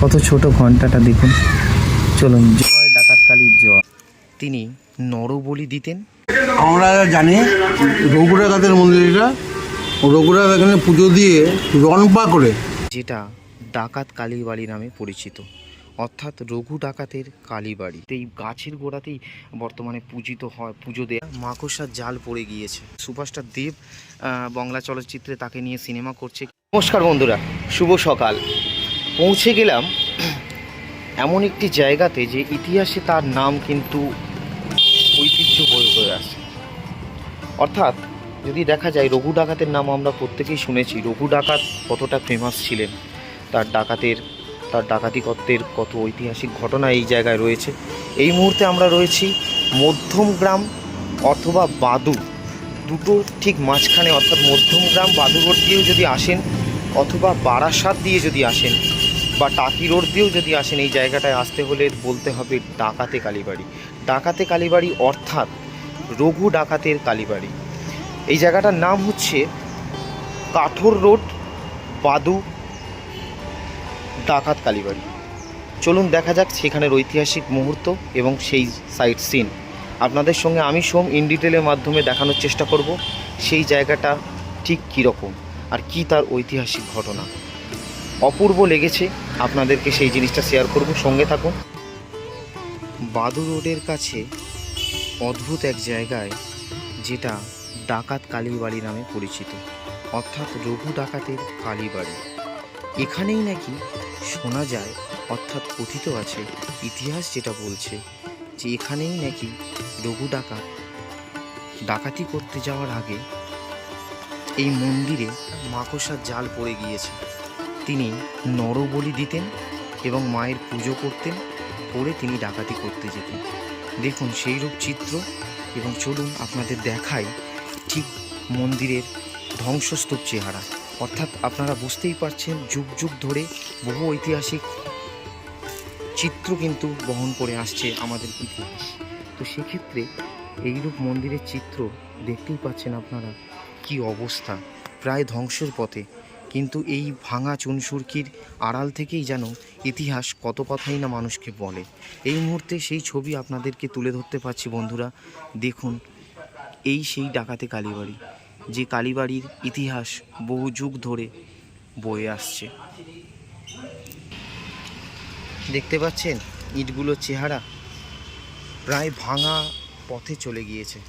কত ছোট ঘন্টাটা দেখুন। চলুন, জয় ডাকাত কালীর জয়। তিনি নরবলি দিতেন। আমরা জানি রঘু ডাকাতের মন্দিরটা, রঘু ডাকাত এখানে পুজো দিয়ে রনপা করে, যেটা ডাকাত কালীবাড়ি নামে পরিচিত, অর্থাৎ রঘু ডাকাতের কালীবাড়ি। এই গাছের গোড়াতেই বর্তমানে পূজিত হয়, পুজো দেয়া। মাকড়সার জাল পড়ে গিয়েছে। সুপারস্টার দেব বাংলা চলচ্চিত্রে তাকে নিয়ে সিনেমা করছে। নমস্কার বন্ধুরা, শুভ সকাল। পৌঁছে গেলাম এমন একটি জায়গাতে যে ইতিহাসে তার নাম কিন্তু ঐতিহ্য বয়ে আসে। অর্থাৎ যদি দেখা যায়, রঘু ডাকাতের নাম আমরা প্রত্যেকেই শুনেছি। রঘু ডাকাত কতটা ফেমাস ছিলেন, তার ডাকাতিকত্বের কত ঐতিহাসিক ঘটনা এই জায়গায় রয়েছে। এই মুহূর্তে আমরা রয়েছি মধ্যমগ্রাম অথবা বাদু, দুটো ঠিক মাঝখানে, অর্থাৎ মধ্যমগ্রাম বাদু রোড দিয়েও যদি আসেন, অথবা বারাসাত দিয়ে যদি আসেন, বা টাকি রোড দিয়েও যদি আসেন, এই জায়গাটায় আসতে হলে বলতে হবে ডাকাতে কালীবাড়ি। ডাকাতে কালীবাড়ি অর্থাৎ রঘু ডাকাতের কালীবাড়ি। এই জায়গাটার নাম হচ্ছে কাঠোর রোড, বাদু, ডাকাত কালীবাড়ি। চলুন দেখা যাক সেখানের ঐতিহাসিক মুহূর্ত এবং সেই সাইট সিন। আপনাদের সঙ্গে আমি সোম ইন ডিটেলের মাধ্যমে দেখানোর চেষ্টা করব সেই জায়গাটা ঠিক কীরকম আর কি তার ঐতিহাসিক ঘটনা। অপূর্ব লেগেছে, আপনাদেরকে সেই জিনিসটা শেয়ার করব, সঙ্গে থাকুন। বাদু রোডের কাছে অদ্ভুত এক জায়গায়, যেটা ডাকাত কালীবাড়ি নামে পরিচিত, অর্থাৎ রঘু ডাকাতের কালীবাড়ি। এখানেই নাকি শোনা যায়, অর্থাৎ কথিত আছে, ইতিহাস যেটা বলছে যে এখানেই নাকি রঘু ডাকাত ডাকাতি করতে যাওয়ার আগে এই মন্দিরে মাকড়সার জাল পড়ে গিয়েছে। তিনি নরবলি দিতেন এবং মায়ের পুজো করতেন, করে তিনি ডাকাতি করতে যেতেন। দেখুন সেই রূপ চিত্র, এবং চলুন আপনাদের দেখাই ঠিক মন্দিরের ধ্বংসস্তূপ চেহারা। অর্থাৎ আপনারা বুঝতেই পারছেন, যুগ যুগ ধরে বহু ঐতিহাসিক চিত্র কিন্তু বহন করে আসছে আমাদের ইতিহাস। তো সেক্ষেত্রে এইরূপ মন্দিরের চিত্র দেখতেই পাচ্ছেন আপনারা, কি অবস্থা, প্রায় ধ্বংসের পথে। কিন্তু এই ভাঙা চুনসুরকির আড়াল থেকেই যেন ইতিহাস কত কথাই না মানুষকে বলে। এই মুহূর্তে সেই ছবি আপনাদেরকে তুলে ধরতে পারছি বন্ধুরা। দেখুন, এই সেই ডাকাতে কালীবাড়ি, যে কালীবাড়ির ইতিহাস বহু যুগ ধরে বয়ে আসছে। দেখতে পাচ্ছেন ইটগুলোর চেহারা, প্রায় ভাঙা পথে চলে গিয়েছে।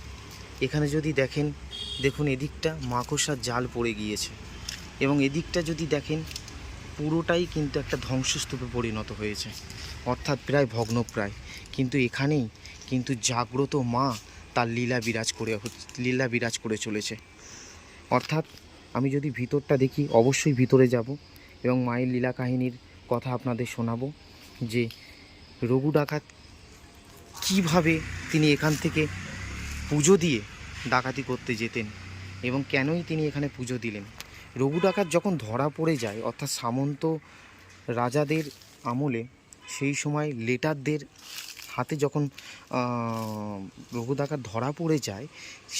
এখানে যদি দেখেন, দেখুন এদিকটা মাকড়সার জাল পড়ে গিয়েছে, এবং এদিকটা যদি দেখেন পুরোটাই কিন্তু একটা ধ্বংসস্তূপে পরিণত হয়েছে, অর্থাৎ প্রায় ভগ্নপ্রায়। কিন্তু এখানেই কিন্তু জাগ্রত মা তার লীলা বিরাজ করে চলেছে। অর্থাৎ আমি যদি ভিতরটা দেখি, অবশ্যই ভিতরে যাব এবং মায়ের লীলা কাহিনীর কথা আপনাদের শোনাবো, যে রঘু ডাকাত কীভাবে তিনি এখান থেকে পুজো দিয়ে ডাকাতি করতে যেতেন এবং কেনই তিনি এখানে পুজো দিলেন। রঘু ডাকাত যখন ধরা পড়ে যায়, অর্থাৎ সামন্ত রাজাদের আমলে, সেই সময় লেটারদের হাতে যখন রঘু ডাকাত ধরা পড়ে যায়,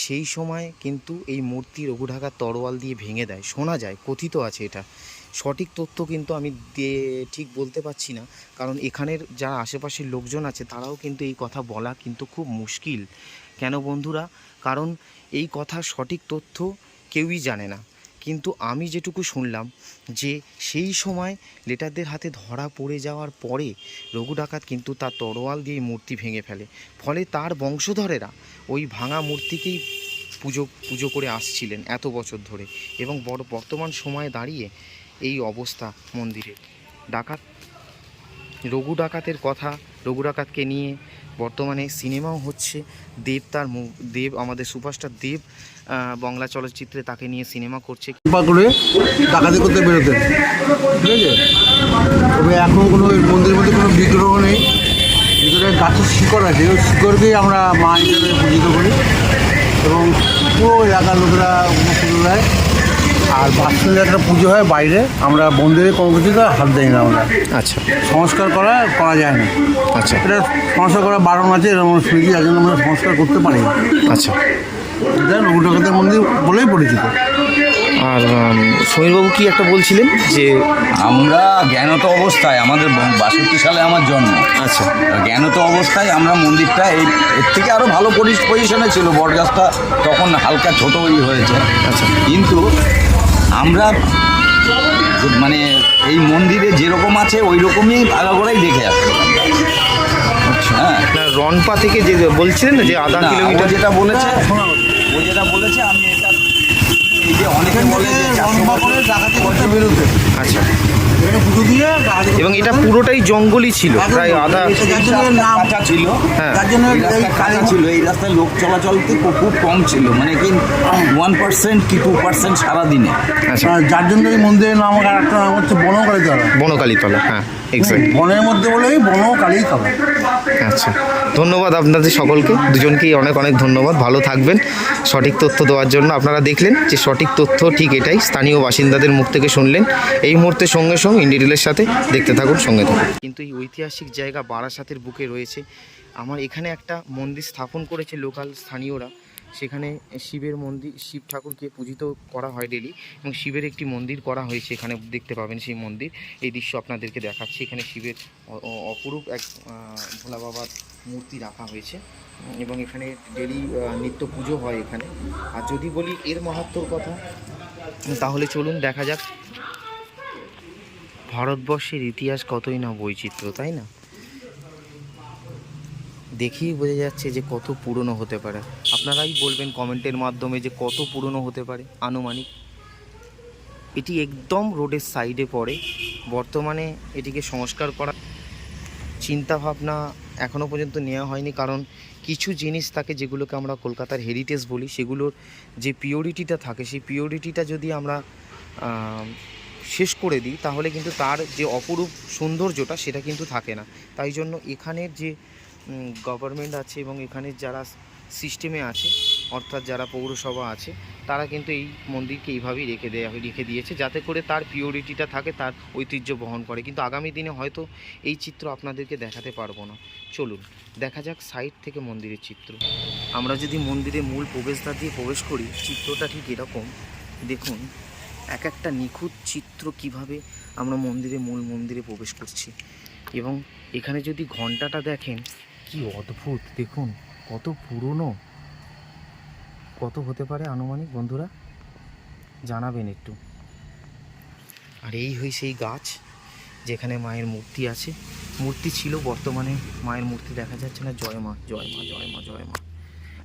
সেই সময় কিন্তু এই মূর্তি রঘু ডাকাত তরোয়াল দিয়ে ভেঙে দেয়, শোনা যায়, কথিত আছে। এটা সঠিক তথ্য কিন্তু আমি ঠিক বলতে পারছি না, কারণ এখানের যারা আশেপাশের লোকজন আছে তারাও কিন্তু এই কথা বলা কিন্তু খুব মুশকিল। কেন বন্ধুরা? কারণ এই কথার সঠিক তথ্য কেউই জানে না। কিন্তু আমি যেটুকু শুনলাম, যে সেই সময় লেটারদের হাতে ধরা পড়ে যাওয়ার পরে রঘু ডাকাত কিন্তু তার তরোয়াল দিয়ে মূর্তি ভেঙে ফেলে। ফলে তার বংশধরেরা ওই ভাঙা মূর্তিকেই পুজো করে আসছিলেন এত বছর ধরে, এবং বর্তমান সময়ে দাঁড়িয়ে এই অবস্থা মন্দিরে। রঘু ডাকাতের কথা, রঘু ডাকাতকে নিয়ে বর্তমানে সিনেমাও হচ্ছে। দেব আমাদের সুপারস্টার দেব বাংলা চলচ্চিত্রে তাকে নিয়ে সিনেমা করছে। করে ডাকাতি করতে বেরোতেন, ঠিক আছে। তবে এখন কোনো মন্দিরের মধ্যে কোনো বিগ্রহ নেই, ভিতরে গাছের শিকড় আছে, ওই শিকড়কেই আমরা মা হিসেবে পূজিত করি, এবং পুরো এলাকার লোকেরা পুজো দেয়। আর বাৎসরিক একটা পুজো হয় বাইরে, আমরা মন্দিরে কোনো কিছুতে হাত দেয় না আমরা। আচ্ছা, সংস্কার করা যায় না। আচ্ছা, এটা সংস্কার করা বারণ আছে, এরকম শুনেছি, একজন আমরা সংস্কার করতে পারি না। আচ্ছা, এটা রঘু ডাকাতের মন্দির বলেই পরিচিত। আর সমীরবাবু কি একটা বলছিলেন যে আমরা জ্ঞানত অবস্থায় আমাদের 62 সালে আমার জন্ম। আচ্ছা জ্ঞানত অবস্থায় আমরা মন্দিরটা এর থেকে আরও ভালো পজিশনে ছিল, বটগাছটা তখন হালকা ছোটোই হয়েছে। আচ্ছা কিন্তু আমরা মানে এই মন্দিরে যেরকম আছে ওই রকমই আগাগোড়াই দেখে আসছি। হ্যাঁ, না রনপা থেকে যে বলছিলেন না যে আধা না, কিলোমিটার ও যেটা বলেছে আমি এটা এই যে অনেকে বলে যে 400 বছর ডাকাতি করতে বেরোতে আচ্ছা এখানে পুজো দিয়ে ডাকাতি করতে এবং এটা পুরোটাই জঙ্গলই ছিল প্রায় আধা যার জন্য এর নাম কাঁচা ছিল। হ্যাঁ যার জন্য এই রাস্তা এই কাঁচা ছিল, এই রাস্তায় লোক চলাচল খুব কম ছিল, মানে কি 1% কি 2% সারাদিনে। আচ্ছা যার জন্য এই মন্দিরের নাম আর একটা নাম হচ্ছে বনকালীতলা। বনকালীতলা, হ্যাঁ এক্স্যাক্ট। বনের মধ্যে বলেই বনকালীতলা। আচ্ছা ধন্যবাদ আপনাদের সকলকে, দুজনকেই অনেক অনেক ধন্যবাদ। ভালো থাকবেন সঠিক তথ্য দেওয়ার জন্য। আপনারা দেখলেন যে সঠিক তথ্য ঠিক এটাই, স্থানীয় বাসিন্দাদের মুখ থেকে শুনলেন। এই মুহূর্তে সঙ্গে সঙ্গে ইন্ডিটেলের সাথে দেখতে থাকুন, সঙ্গে থাকুন। কিন্তু এই ঐতিহাসিক জায়গা বারাসাতের বুকে রয়েছে। আমার এখানে একটা মন্দির স্থাপন করেছে লোকাল স্থানীয়রা। সেখানে শিবের মন্দির, শিব ঠাকুরকে পূজিত করা হয় ডেলি, এবং শিবের একটি মন্দির করা হয়েছে এখানে, দেখতে পাবেন সেই মন্দির। এই দৃশ্য আপনাদেরকে দেখাচ্ছি। এখানে শিবের অপরূপ এক ভোলা বাবার মূর্তি রাখা হয়েছে, এবং এখানে ডেলি নিত্য পুজো হয় এখানে। আর যদি বলি এর মাহাত্ম্যর কথা, তাহলে চলুন দেখা যাক। ভারতবর্ষের ইতিহাস কতই না বৈচিত্র্য, তাই না? দেখেই বোঝা যাচ্ছে যে কত পুরনো হতে পারে। আপনারাই বলবেন কমেন্টের মাধ্যমে যে কত পুরনো হতে পারে আনুমানিক। এটি একদম রোডের সাইডে পড়ে। বর্তমানে এটিকে সংস্কার করা চিন্তাভাবনা এখনও পর্যন্ত নেওয়া হয়নি, কারণ কিছু জিনিস থাকে যেগুলোকে আমরা কলকাতার হেরিটেজ বলি, সেগুলোর যে পিওরিটিটা থাকে সেই পিওরিটিটা যদি আমরা শেষ করে দিই তাহলে কিন্তু তার যে অপরূপ সৌন্দর্যটা সেটা কিন্তু থাকে না। তাই জন্য এখানের যে গভর্নমেন্ট আছে এবং এখানের যারা সিস্টেমে আছে, অর্থাৎ যারা পৌরসভা আছে, তারা কিন্তু এই মন্দিরকে এইভাবেই রেখে দিয়েছে যাতে করে তার পিওরিটিটা থাকে, তার ঐতিহ্য বহন করে। কিন্তু আগামী দিনে হয়তো এই চিত্র আপনাদেরকে দেখাতে পারবো না। চলুন দেখা যাক সাইড থেকে মন্দিরের চিত্র। আমরা যদি মন্দিরের মূল প্রবেশদ্বার দিয়ে প্রবেশ করি, চিত্রটা ঠিক এরকম। দেখুন এক একটা নিখুঁত চিত্র কিভাবে আমরা মূল মন্দিরে প্রবেশ করছি। এবং এখানে যদি ঘন্টাটা দেখেন কি অদ্ভুত, দেখুন কত পুরনো, কত হতে পারে আনুমানিক বন্ধুরা জানাবেন একটু। আর এই হই সেই গাছ যেখানে মায়ের মূর্তি আছে, মূর্তি ছিল, বর্তমানে মায়ের মূর্তি দেখা যাচ্ছে না। জয় মা, জয় মা, জয় মা, জয় মা।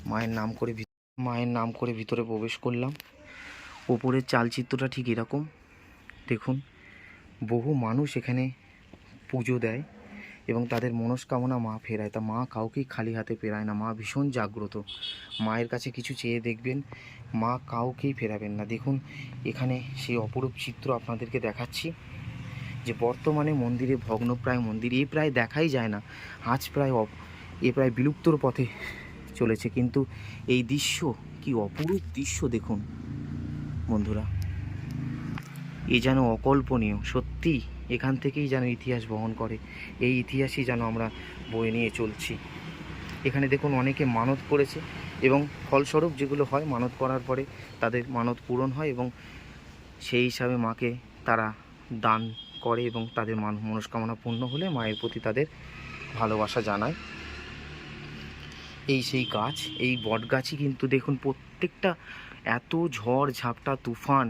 মায়ের নাম করে ভিতরে প্রবেশ করলাম। ওপরের চালচিত্রটা ঠিক এরকম। দেখুন বহু মানুষ এখানে পুজো দেয় এবং তাদের মনস্কামনা মা ফেরায়। তা মা কাউকেই খালি হাতে ফেরায় না, মা ভীষণ জাগ্রত। মায়ের কাছে কিছু চেয়ে দেখবেন, মা কাউকেই ফেরাবেন না। দেখুন এখানে সেই অপরূপ চিত্র আপনাদেরকে দেখাচ্ছি যে বর্তমানে মন্দিরে ভগ্নপ্রায় মন্দির, এ প্রায় দেখাই যায় না, আজ প্রায় বিলুপ্তর পথে চলেছে। কিন্তু এই দৃশ্য কি অপরূপ দৃশ্য দেখুন বন্ধুরা, এ যেন অকল্পনীয়। সত্যি এখান থেকেই যেন ইতিহাস বহন করে, এই ইতিহাসই যেন আমরা বয়ে নিয়ে চলছি। এখানে দেখুন অনেকে মানত করেছে এবং ফলস্বরূপ যেগুলো হয়, মানত করার পরে তাদের মানত পূরণ হয় এবং সেই হিসাবে মাকে তারা দান করে এবং তাদের মনস্কামনা পূর্ণ হলে মায়ের প্রতি তাদের ভালোবাসা জানায়। এই সেই গাছ, এই বট গাছই কিন্তু দেখুন প্রত্যেকটা, এত ঝড় ঝাপটা তুফান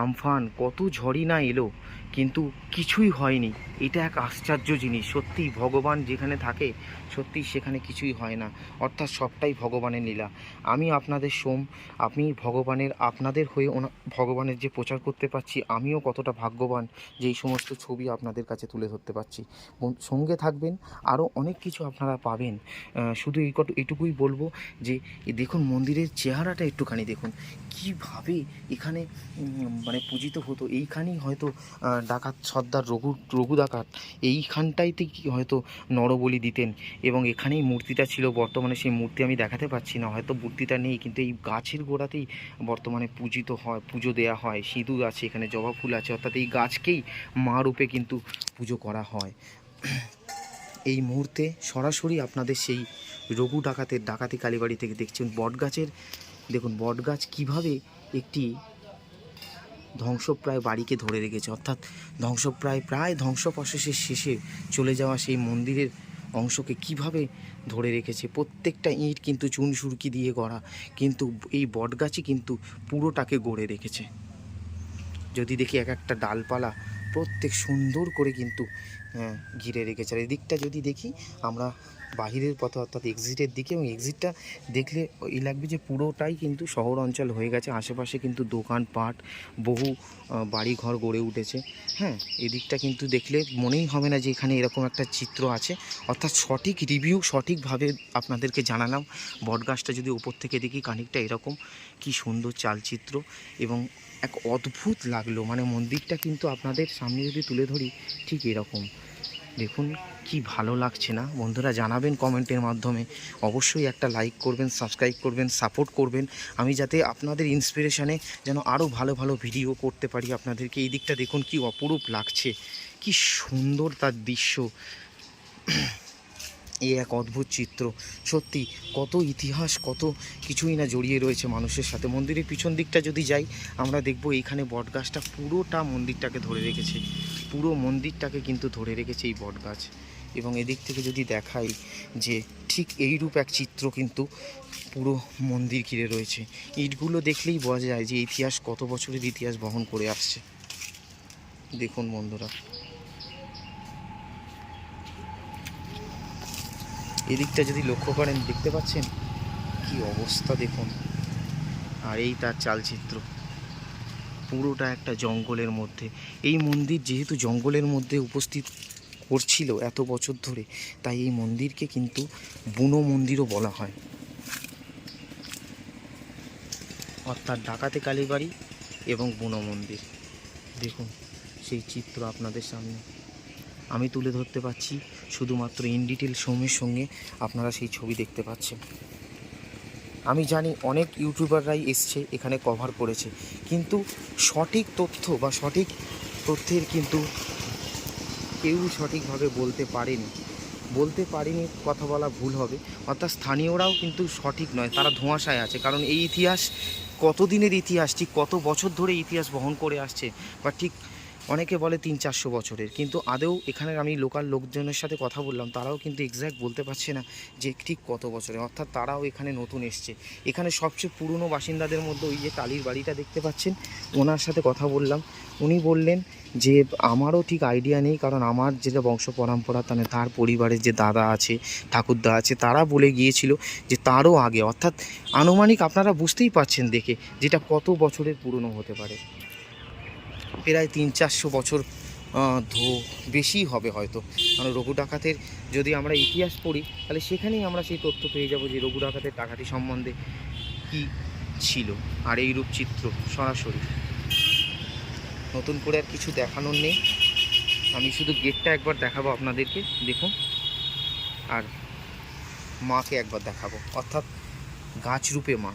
আমফান কত ঝড়ই না এলো কিন্তু কিছুই হয়নি। এটা এক আশ্চর্য জিনিস। সত্যি ভগবান যেখানে থাকে সত্যি সেখানে কিছুই হয় না, অর্থাৎ সবটাই ভগবানের লীলা। আমি আপনাদের আমি আপনাদের হয়ে ভগবানের যে প্রচার করতে পারছি, আমিও কতটা ভাগ্যবান যে এই সমস্ত ছবি আপনাদের কাছে তুলে ধরতে পারছি। সঙ্গে থাকবেন, আরও অনেক কিছু আপনারা পাবেন। শুধু এইটুকুই বলবো যে দেখুন মন্দিরের চেহারাটা একটুখানি দেখুন, কিভাবে এখানে মানে পূজিত হতো। এইখানেই হয়তো ডাকাত সর্দার রঘু ডাকাত এইখানটাইতে হয়তো নরবলি দিতেন এবং এখানেই মূর্তিটা ছিল। বর্তমানে সেই মূর্তি আমি দেখাতে পাচ্ছি না, হয়তো মূর্তিটা নেই, কিন্তু এই গাছের গোড়াতেই বর্তমানে পুজো দেওয়া হয়। সিঁদুর আছে, এখানে জবা ফুল আছে, অর্থাৎ এই গাছকেই মা রূপে কিন্তু পুজো করা হয়। এই মুহূর্তে সরাসরি আপনাদের সেই রঘু ডাকাতি কালীবাড়ি থেকে দেখছেন বটগাছের। দেখুন বটগাছ কিভাবে একটি ধ্বংসপ্রায় বাড়িকে ধরে রেখেছে, অর্থাৎ প্রায় ধ্বংসপ্রশেষের শেষে চলে যাওয়া সেই মন্দিরের অংশকে কিভাবে ধরে রেখেছে। প্রত্যেকটা ইঁট কিন্তু চুন সুরকি দিয়ে গড়া, কিন্তু এই বটগাছই কিন্তু পুরোটাকে গড়ে রেখেছে। যদি দেখি এক একটা ডালপালা প্রত্যেক সুন্দর করে কিন্তু ঘিরে রেখেছে। আর এদিকটা যদি দেখি আমরা বাহিরের পথে, অর্থাৎ এক্সিটের দিকে, এবং এক্সিটটা দেখলে এই লাগবে যে পুরোটাই কিন্তু শহর অঞ্চল হয়ে গেছে। আশেপাশে কিন্তু দোকানপাট, বহু বাড়ি ঘর গড়ে উঠেছে। হ্যাঁ, এদিকটা কিন্তু দেখলে মনেই হবে না যে এখানে এরকম একটা চিত্র আছে। অর্থাৎ সঠিক রিভিউ, সঠিকভাবে আপনাদেরকে জানালাম। বটগাছটা যদি উপর থেকে দেখি খানিকটা এরকম, কি সুন্দর চালচিত্র এবং এক অদ্ভুত লাগলো। মানে মন্দিরটা কিন্তু আপনাদের সামনে যদি তুলে ধরি ঠিক এরকম দেখুন, কি ভালো লাগছে না বন্ধুরা? জানাবেন কমেন্টের মাধ্যমে, অবশ্যই একটা লাইক করবেন, সাবস্ক্রাইব করবেন, সাপোর্ট করবেন, আমি যাতে আপনাদের ইন্সপিরেশনে যেন আরও ভালো ভালো ভিডিও করতে পারি আপনাদেরকে। এই দিকটা দেখুন কি অপরূপ লাগছে, কি সুন্দর তার দৃশ্য। এই এক অদ্ভুত চিত্র। সত্যি কত ইতিহাস, কত কিছুই না জড়িয়ে রয়েছে মানুষের সাথে। মন্দিরের পিছন দিকটা যদি যাই আমরা দেখব এইখানে বটগাছটা পুরোটা মন্দিরটাকে ধরে রেখেছে, পুরো মন্দিরটাকে কিন্তু ধরে রেখেছে এই বটগাছ। এবং এদিক থেকে যদি দেখাই যে ঠিক এইরূপ এক চিত্র কিন্তু পুরো মন্দির ঘিরে রয়েছে। ইটগুলো দেখলেই বোঝা যায় যে ইতিহাস কত বছরের ইতিহাস বহন করে আসছে। দেখুন বন্ধুরা, এদিকটা যদি লক্ষ্য করেন দেখতে পাচ্ছেন কি অবস্থা দেখুন। আর এই তার চালচিত্র, পুরোটা একটা জঙ্গলের মধ্যে। এই মন্দির যেহেতু জঙ্গলের মধ্যে উপস্থিত করছিল এত বছর ধরে, তাই এই মন্দিরকে কিন্তু বুনো মন্দিরও বলা হয়। অর্থাৎ ডাকাতে কালীবাড়ি এবং বুনো মন্দির। দেখুন সেই চিত্র আপনাদের সামনে আমি তুলে ধরতে পারছি শুধুমাত্র ইন ডিটেল সময়ের সঙ্গে আপনারা সেই ছবি দেখতে পাচ্ছেন। আমি জানি অনেক ইউটিউবাররাই এসছে এখানে কভার করেছে, কিন্তু সঠিক তথ্য বা সঠিক তথ্যের কিন্তু কেউ সঠিকভাবে বলতে পারেনি, কথা বলা ভুল হবে। অর্থাৎ স্থানীয়রাও কিন্তু সঠিক নয়, তারা ধোঁয়াশায় আছে। কারণ এই ইতিহাস কতদিনের ইতিহাস, ঠিক কত বছর ধরে ইতিহাস বহন করে আসছে, বা ঠিক অনেকে বলে 300-400 বছরের, কিন্তু আদৌ এখানে আমি লোকাল লোকজনের সাথে কথা বললাম, তারাও কিন্তু এক্স্যাক্ট বলতে পারছে না যে ঠিক কত বছরের। অর্থাৎ তারাও এখানে নতুন এসছে। এখানে সবচেয়ে পুরনো বাসিন্দাদের মধ্যে ওই যে টালির বাড়িটা দেখতে পাচ্ছেন, ওনার সাথে কথা বললাম। উনি বললেন যে আমারও ঠিক আইডিয়া নেই, কারণ আমার যেটা বংশ পরম্পরা, মানে তার পরিবারের যে দাদা আছে, ঠাকুরদা আছে, তারা বলে গিয়েছিল যে তারও আগে, অর্থাৎ আনুমানিক আপনারা বুঝতেই পারছেন দেখে যেটা কত বছরের পুরনো হতে পারে। প্রায় 300-400 বছর বেশি হবে হয়তো। কারণ রঘু ডাকাতের যদি আমরা ইতিহাস পড়ি তাহলে সেখানেই আমরা সেই তথ্য পেয়ে যাব যে রঘু ডাকাতের ডাকাতি সম্বন্ধে কী ছিল। আর এই রূপ চিত্র সরাসরি নতুন করে আর কিছু দেখানোর নেই, আমি শুধু গেটটা একবার দেখাবো আপনাদেরকে। দেখুন, আর মাকে একবার দেখাবো, অর্থাৎ গাছ রূপে মা।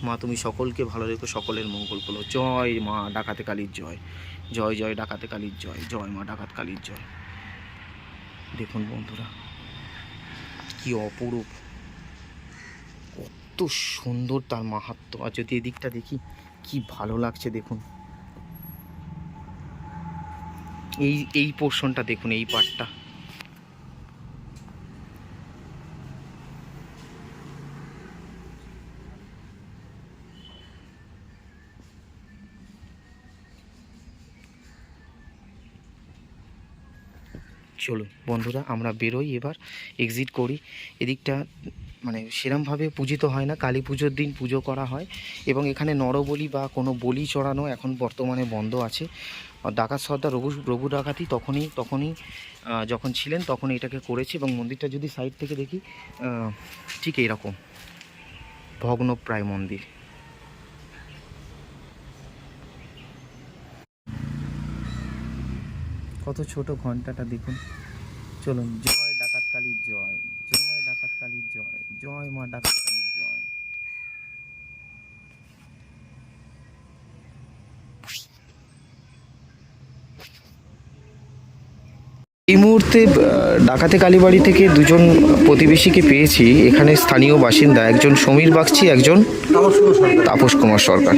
মা তুমি সকলকে ভালো রেখো, সকলের মঙ্গল করো। জয় মা ডাকাতে কালীর জয়, জয় জয় ডাকাতে কালীর জয়, জয় মা ডাকাত কালীর জয়। দেখুন বন্ধুরা কি অপরূপ, কত সুন্দর তার মাহাত্ম্য। আর যদি এদিকটা দেখি কি ভালো লাগছে দেখুন, এই পোর্শনটা দেখুন, এই পার্টটা। চলো বন্ধুরা আমরা বেরোই, এবার এক্সিট করি। এদিকটা মানে সেরমভাবে পূজিত হয় না, কালী পুজোর দিন পুজো করা হয়, এবং এখানে নরবলি বা কোনো বলি চড়ানো এখন বর্তমানে বন্ধ আছে। ডাকাত সর্দার রঘু ডাকাতি তখনই যখন ছিলেন তখন এটাকে করেছে। এবং মন্দিরটা যদি সাইড থেকে দেখি ঠিক এইরকম ভগ্নপ্রায় মন্দির। কত ছোট ঘন্টাটা দেখুন। চলুন, জয় ডাকাত কালীর জয়, জয় ডাকাত কালীর জয়, জয় মা ডাকাত কালীর জয়। এই মুহূর্তে ডাকাতে কালীবাড়ি থেকে দুজন প্রতিবেশীকে পেয়েছি। এখানে স্থানীয় বাসিন্দা, একজন সমীর বাগচি, একজন তাপস কুমার সরকার।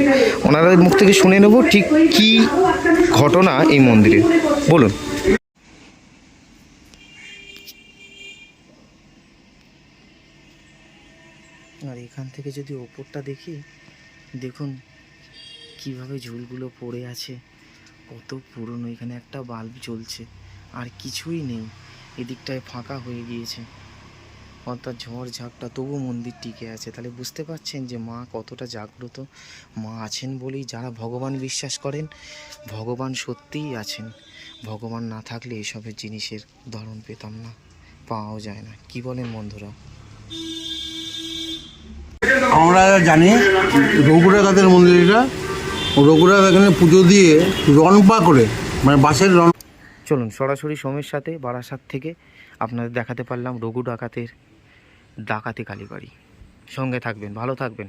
ওনাদের মুখ থেকে শুনে নেব ঠিক কি ঘটনা এই মন্দিরে। বলুন। আর এখান থেকে যদি ওপরটা দেখি, দেখুন কিভাবে ঝুলগুলো পড়ে আছে, কত পুরনো। এখানে একটা বাল্ব জ্বলছে, আর কিছুই নেই। এদিকটায় ফাঁকা হয়ে গিয়েছে, অর্থাৎ ঝড় ঝাপটা, তবু মন্দির টিকে আছে। তাহলে বুঝতে পারছেন যে মা কতটা জাগ্রত। মা আছেন বলেই যারা ভগবান বিশ্বাস করেন, ভগবান সত্যিই আছেন। ভগবান না থাকলে এসবের জিনিসের ধরন পেতাম না, পাওয়াও যায় না। কি বলেন বন্ধুরা? আমরা জানি রঘুরাঘাতের মন্দিরটা, রঘুরাঘাত এখানে পুজো দিয়ে রনপা করে, মানে বাসের রন। চলুন সরাসরি সোমের সাথে বারাসাত থেকে আপনাদের দেখাতে পারলাম রঘু ডাকাতের ডাকাতি কালীবাড়ি। সঙ্গে থাকবেন, ভালো থাকবেন।